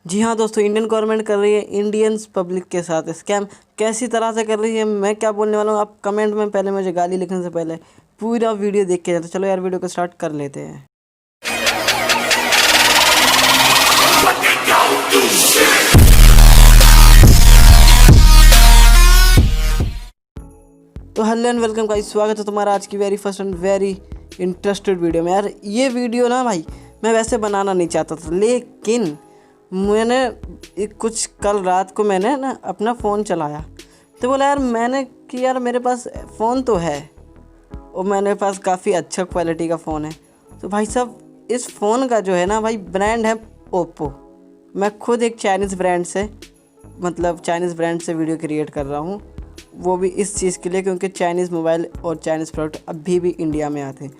जी हाँ दोस्तों, Indian government कर रही है इंडियंस पब्लिक के साथ स्कैम। कैसी तरह से कर रही है, मैं क्या बोलने वाला हूँ आप कमेंट में पहले मुझे गाली लिखने से पहले पूरा वीडियो देख के जाते। चलो यार वीडियो को स्टार्ट कर लेते हैं। तो हेलो एंड वेलकम गाइस, स्वागत है तुम्हारा आज की very first and very interested video में। यार ये वीडियो ना भाई मैं वैसे बनाना नहीं चाहता था, लेकिन मैंने कुछ कल रात को मैंने ना अपना फ़ोन चलाया तो बोला यार मैंने कि यार मेरे पास फ़ोन तो है और मेरे पास काफ़ी अच्छा क्वालिटी का फ़ोन है। तो भाई साहब इस फ़ोन का जो है ना भाई ब्रांड है ओप्पो। मैं खुद एक चाइनीज़ ब्रांड से वीडियो क्रिएट कर रहा हूँ, वो भी इस चीज़ के लिए क्योंकि चाइनीज़ मोबाइल और चाइनीज़ प्रोडक्ट अभी भी इंडिया में आते हैं।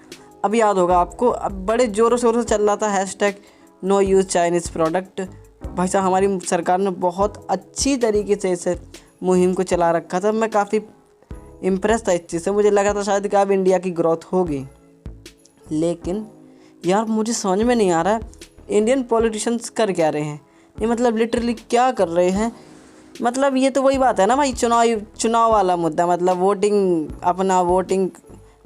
अब याद होगा आपको, अब बड़े ज़ोरों शोरों से चल रहा था hashtag no use Chinese product. भाई साहब हमारी सरकार ने बहुत अच्छी तरीके से इस मुहिम को चला रखा था। मैं काफ़ी इम्प्रेस था इस चीज़ से, मुझे लगा था शायद कि अब इंडिया की ग्रोथ होगी। लेकिन यार मुझे समझ में नहीं आ रहा है इंडियन पॉलिटिशियंस कर क्या रहे हैं, ये मतलब लिटरली क्या कर रहे हैं। मतलब ये तो वही बात है ना भाई, चुनाव वाला मुद्दा, मतलब वोटिंग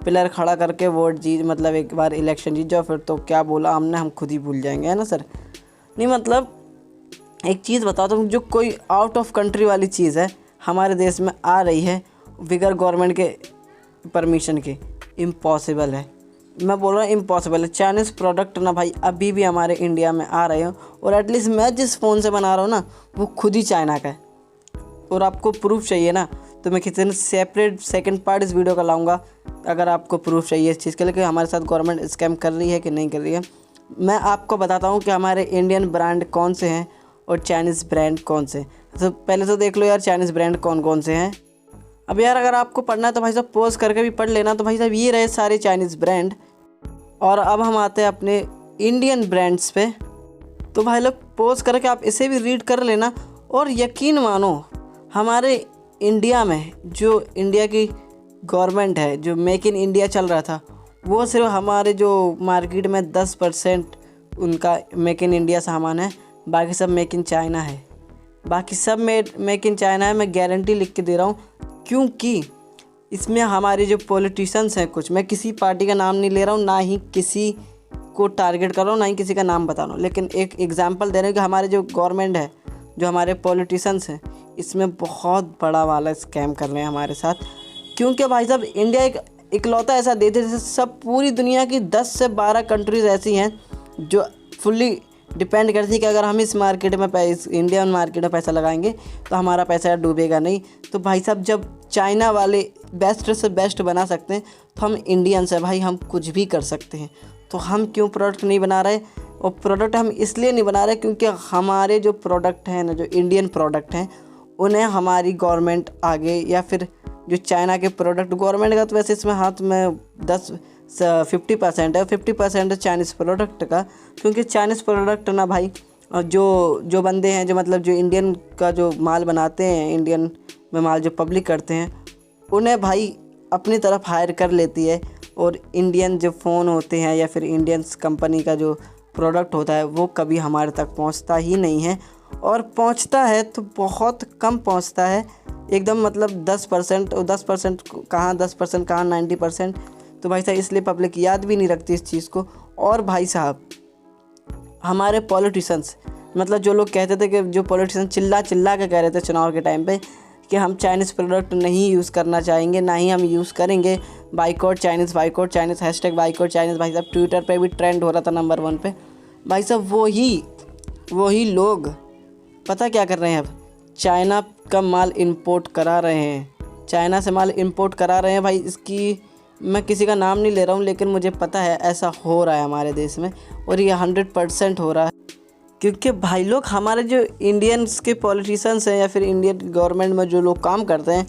पिलर खड़ा करके वोट जीत, मतलब एक बार इलेक्शन जीत जाओ फिर तो क्या बोला हमने हम खुद ही भूल जाएंगे, है ना सर। नहीं मतलब एक चीज़ बताओ तुम, जो कोई आउट ऑफ कंट्री वाली चीज़ है हमारे देश में आ रही है बिगर गवर्नमेंट के परमिशन के, इम्पॉसिबल है। मैं बोल रहा हूँ इम्पॉसिबल है। चाइनीज़ प्रोडक्ट ना भाई अभी भी हमारे इंडिया में आ रहे हो, और एटलीस्ट मैं जिस फ़ोन से बना रहा हूँ ना वो खुद ही चाइना का है। और आपको प्रूफ चाहिए ना तो मैं किसी दिन सेपरेट सेकंड पार्ट इस वीडियो का लाऊंगा, अगर आपको प्रूफ चाहिए इस चीज़ के लिए कि हमारे साथ गवर्नमेंट स्कैम कर रही है कि नहीं कर रही है। मैं आपको बताता हूँ कि हमारे इंडियन ब्रांड कौन से हैं और चाइनीज़ ब्रांड कौन से। तो पहले तो देख लो यार चाइनीज़ ब्रांड कौन कौन से हैं। अब यार अगर आपको पढ़ना है तो भाई साहब पॉज करके भी पढ़ लेना। तो भाई साहब ये रहे सारे चाइनीज़ ब्रांड, और अब हम आते हैं अपने इंडियन ब्रांड्स पे। तो भाई लोग पॉज करके आप इसे भी रीड कर लेना, और यकीन मानो हमारे इंडिया में जो इंडिया की गवर्नमेंट है, जो मेक इन इंडिया चल रहा था, वो सिर्फ हमारे जो मार्केट में 10% उनका मेक इन इंडिया सामान है, बाकी सब मेक इन चाइना है। बाकी सब मेक इन चाइना है, मैं गारंटी लिख के दे रहा हूँ। क्योंकि इसमें हमारे जो पॉलिटिशियंस हैं, कुछ, मैं किसी पार्टी का नाम नहीं ले रहा हूँ, ना ही किसी को टारगेट कर रहा हूँ, ना ही किसी का नाम बता रहा हूँ, लेकिन एक एग्जांपल दे रहे हैं कि हमारे जो गवर्नमेंट है, जो हमारे पॉलिटिशियंस हैं, इसमें बहुत बड़ा वाला स्कैम कर रहे हैं हमारे साथ। क्योंकि भाई साहब इंडिया एक इकलौता ऐसा देश है, जैसे सब पूरी दुनिया की 10 से 12 कंट्रीज़ ऐसी हैं जो फुल्ली डिपेंड करती है कि अगर हम इस इंडियन मार्केट में पैसा लगाएंगे तो हमारा पैसा डूबेगा नहीं। तो भाई साहब जब चाइना वाले बेस्ट से बेस्ट बना सकते हैं तो हम इंडियंस हैं भाई, हम कुछ भी कर सकते हैं। तो हम क्यों प्रोडक्ट नहीं बना रहे? और प्रोडक्ट हम इसलिए नहीं बना रहे क्योंकि हमारे जो प्रोडक्ट हैं ना, जो इंडियन प्रोडक्ट हैं, उन्हें हमारी गवर्नमेंट आगे, या फिर जो चाइना के प्रोडक्ट, गवर्नमेंट का तो वैसे इसमें हाथ में 50% है, 50% है चाइनीज़ प्रोडक्ट का। क्योंकि चाइनीज़ प्रोडक्ट ना भाई जो बंदे हैं, जो मतलब जो इंडियन का जो माल बनाते हैं, इंडियन में माल जो पब्लिक करते हैं, उन्हें भाई अपनी तरफ हायर कर लेती है। और इंडियन जो फ़ोन होते हैं या फिर इंडियंस कंपनी का जो प्रोडक्ट होता है वो कभी हमारे तक पहुंचता ही नहीं है, और पहुंचता है तो बहुत कम पहुंचता है एकदम, मतलब 10%, और 10% कहाँ 10% कहाँ 90%। तो भाई साहब इसलिए पब्लिक याद भी नहीं रखती इस चीज़ को। और भाई साहब हमारे पॉलिटिशियंस, मतलब जो लोग कहते थे कि जो पॉलिटिशियन चिल्ला के कह रहे थे चुनाव के टाइम पे कि हम चाइनीज़ प्रोडक्ट नहीं यूज़ करना चाहेंगे, ना ही हम यूज़ करेंगे, boycott Chinese, hashtag boycott Chinese. भाई साहब ट्विटर पे भी ट्रेंड हो रहा था नंबर 1 पे। भाई साहब वही लोग पता क्या कर रहे हैं, अब चाइना का माल इंपोर्ट करा रहे हैं, चाइना से माल इंपोर्ट करा रहे हैं। भाई इसकी मैं किसी का नाम नहीं ले रहा हूँ, लेकिन मुझे पता है ऐसा हो रहा है हमारे देश में, और ये 100% हो रहा है। क्योंकि भाई लोग हमारे जो इंडियंस के पॉलिटिशियंस हैं या फिर इंडियन गवर्नमेंट में जो लोग काम करते हैं,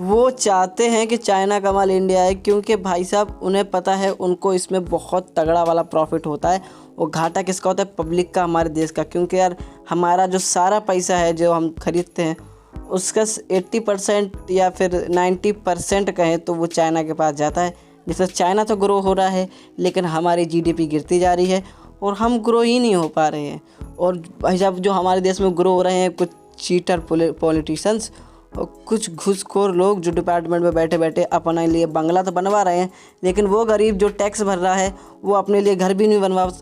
वो चाहते हैं कि चाइना का माल इंडिया आए। क्योंकि भाई साहब उन्हें पता है उनको इसमें बहुत तगड़ा वाला प्रॉफिट होता है, और घाटा किसका होता है? पब्लिक का, हमारे देश का। क्योंकि यार हमारा जो सारा पैसा है जो हम खरीदते हैं उसका 80% या फिर 90% कहें तो वो चाइना के पास जाता है। जैसे चाइना तो ग्रो हो रहा है, लेकिन हमारी जीडीपी गिरती जा रही है, और हम ग्रो ही नहीं हो पा रहे हैं। और भाई साहब जो हमारे देश में ग्रो हो रहे हैं कुछ चीटर पॉलिटिशियंस और कुछ घूसखोर लोग जो डिपार्टमेंट में बैठे बैठे अपने लिए बंगला तो बनवा रहे हैं, लेकिन वो गरीब जो टैक्स भर रहा है वो अपने लिए घर भी नहीं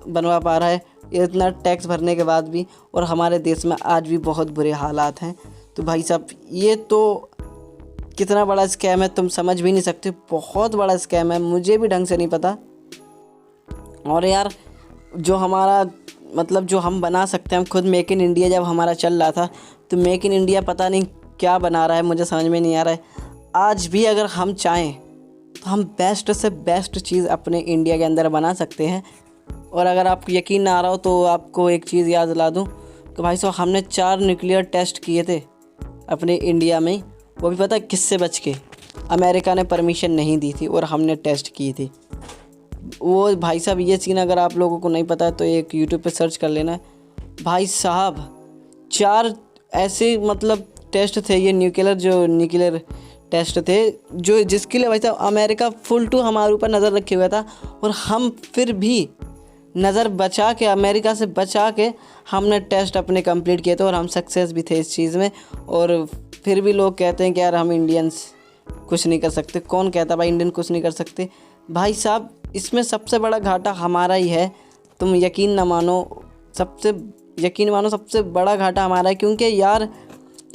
बनवा पा रहा है इतना टैक्स भरने के बाद भी। और हमारे देश में आज भी बहुत बुरे हालात हैं। तो भाई साहब ये तो कितना बड़ा स्कैम है तुम समझ भी नहीं सकते, बहुत बड़ा स्कैम है, मुझे भी ढंग से नहीं पता। और यार जो हमारा मतलब जो हम बना सकते हैं हम खुद, मेक इन इंडिया जब हमारा चल रहा था तो मेक इन इंडिया पता नहीं क्या बना रहा है, मुझे समझ में नहीं आ रहा है। आज भी अगर हम चाहें तो हम बेस्ट से बेस्ट चीज़ अपने इंडिया के अंदर बना सकते हैं। और अगर आपको यकीन ना आ रहा हो तो आपको एक चीज़ याद दिला दूँ कि भाई साहब हमने 4 न्यूक्लियर टेस्ट किए थे अपने इंडिया में, वो भी पता किससे बच के, अमेरिका ने परमिशन नहीं दी थी और हमने टेस्ट की थी वो। भाई साहब ये सीन अगर आप लोगों को नहीं पता है तो एक यूट्यूब पे सर्च कर लेना। भाई साहब 4 ऐसे मतलब टेस्ट थे, ये न्यूक्लियर टेस्ट थे जो जिसके लिए भाई साहब अमेरिका फुल टू हमारे ऊपर नज़र रखे हुआ था, और हम फिर भी नज़र बचा के, अमेरिका से बचा के हमने टेस्ट अपने कंप्लीट किए थे और हम सक्सेस भी थे इस चीज़ में। और फिर भी लोग कहते हैं कि यार हम इंडियंस कुछ नहीं कर सकते। कौन कहता भाई इंडियन कुछ नहीं कर सकते? भाई साहब इसमें सबसे बड़ा घाटा हमारा ही है, तुम यकीन ना मानो, सबसे बड़ा घाटा हमारा है। क्योंकि यार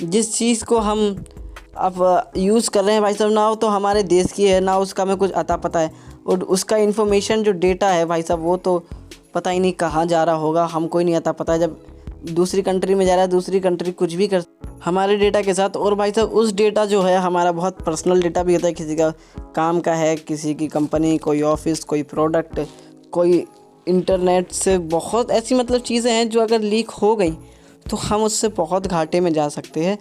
जिस चीज़ को हम अब यूज़ कर रहे हैं भाई साहब, ना हो तो हमारे देश की है, ना उसका हमें कुछ अता पता है, और उसका इन्फॉर्मेशन जो डेटा है भाई साहब वो तो पता ही नहीं कहाँ जा रहा होगा, हमको ही नहीं अता पता है। जब दूसरी कंट्री में जा रहा है, दूसरी कंट्री कुछ भी कर हमारे डेटा के साथ। और भाई साहब उस डेटा जो है हमारा बहुत पर्सनल डेटा भी होता है, किसी का काम का है, किसी की कंपनी, कोई ऑफिस, कोई प्रोडक्ट, कोई इंटरनेट से बहुत ऐसी मतलब चीज़ें हैं जो अगर लीक हो गई तो हम उससे बहुत घाटे में जा सकते हैं।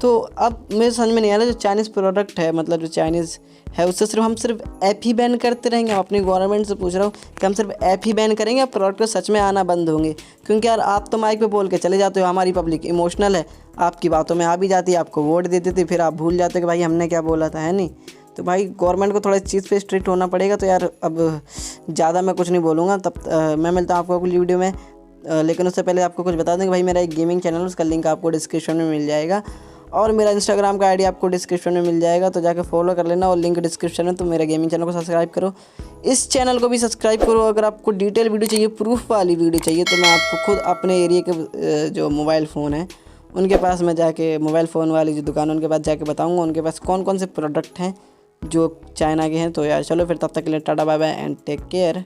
तो अब मेरे समझ में नहीं आ रहा जो चाइनीज़ प्रोडक्ट है, मतलब जो चाइनीज़ है उससे सिर्फ ऐप ही बैन करते रहेंगे। मैं अपनी गवर्नमेंट से पूछ रहा हूँ कि हम सिर्फ ऐप ही बैन करेंगे या प्रोडक्ट सच में आना बंद होंगे? क्योंकि यार आप तो माइक पे बोल के चले जाते हो, हमारी पब्लिक इमोशनल है, आपकी बातों में आ भी जाती है, आपको वोट दे देती, फिर आप भूल जाते हो कि भाई हमने क्या बोला था, है नहीं? तो भाई गवर्नमेंट को थोड़ा इस चीज़ पे स्ट्रिक्ट होना पड़ेगा। तो यार अब ज़्यादा मैं कुछ नहीं बोलूँगा, तब मैं मिलता हूँ आपको अगली वीडियो में। लेकिन उससे पहले आपको कुछ बता दें कि भाई मेरा एक गेमिंग चैनल है, उसका लिंक आपको डिस्क्रिप्शन में मिल जाएगा, और मेरा इंस्टाग्राम का आईडी आपको डिस्क्रिप्शन में मिल जाएगा, तो जाकर फॉलो कर लेना, और लिंक डिस्क्रिप्शन में। तो मेरा गेमिंग चैनल को सब्सक्राइब करो, इस चैनल को भी सब्सक्राइब करो। अगर आपको डिटेल वीडियो चाहिए, प्रूफ वाली वीडियो चाहिए, तो मैं आपको खुद अपने एरिया के जो मोबाइल फ़ोन है उनके पास में जाके, मोबाइल फ़ोन वाली जो दुकान है उनके पास जाके बताऊँगा उनके पास कौन कौन से प्रोडक्ट हैं जो चाइना के हैं। तो यार चलो फिर, तब तक के लिए tata bye bye and take care.